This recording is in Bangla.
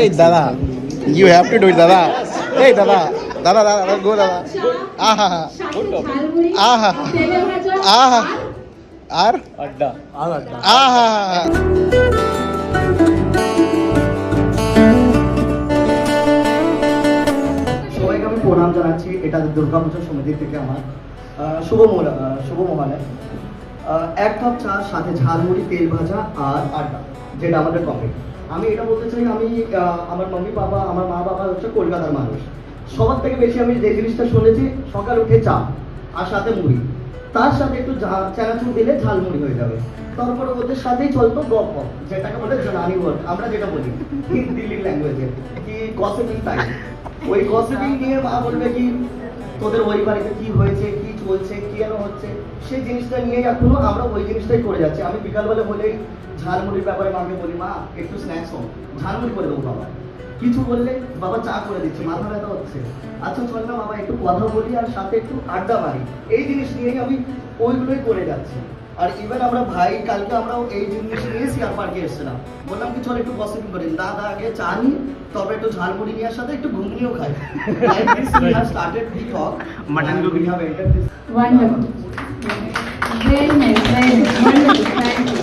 এই দাদা, you have to do it দাদা। এই দাদা, দাদা দাদা গো দাদা। আহা আহা আহা আর আড্ডা আহা। সবাইকে আমি প্রণাম জানাচ্ছি। এটা দুর্গাপুজো সমিতি থেকে আমার শুভ মহালয়। এক কাপ চা, সাথে ঝালমুড়ি, তেল ভাজা আর আড্ডা, যেটা আমাদের কমেন্ট। আমি এটা বলতে চাই, আমি আমার আমার মা বাবা হচ্ছে কলকাতার মানুষ। সবার থেকে বেশি আমি যে জিনিসটা শুনেছি, সকাল উঠে চা আর সাথে মুড়ি, তার সাথে একটু চানাচুর দিলে ঝালমুড়ি হয়ে যাবে। তারপরে ওদের সাথেই চলতো গপ, যেটাকে বলে জনানি ওয়ার্ড, আমরা যেটা বলি দিল্লির ল্যাঙ্গুয়েজে কি গসিপিং টাইম। ওই গসিপিং নিয়ে মা বলবে কি তোদের ওই বাড়িতে কি হয়েছে, কি চলছে, কি যেন হচ্ছে, সেই জিনিসটা নিয়ে এখনো আমরা ওই জিনিসটাই করে যাচ্ছি। আমি বিকালবেলা বলেই ঝালমুড়ির ব্যাপারে মাকে বলি, মা একটু স্ন্যাক্স হোক, ঝালমুড়ি করে দেবো বাবা। কিছু বললে বাবা চা করে দিচ্ছে, মাথা ব্যথা হচ্ছে, আচ্ছা চল না বাবা একটু কথা বলি আর সাথে একটু আড্ডা মারি। এই জিনিস নিয়েই আমি ওইগুলোই করে যাচ্ছি। আর ইভেন আমরা ভাই কালকে আমরাও এই জিনিস নিয়ে সিআর পার্কে এসেছিলাম, বললাম কি চল একটু গসিপিং করি। দাদা আগে চা নি, তবে একটু ঝালমুড়ি নেওয়ার সাথে একটু ঘুগনিও খাই। স্টার্টেড দি টক মাটন ঘুগনি হবে। Wonderful. Very nice, very nice. Wonderful. Thank you.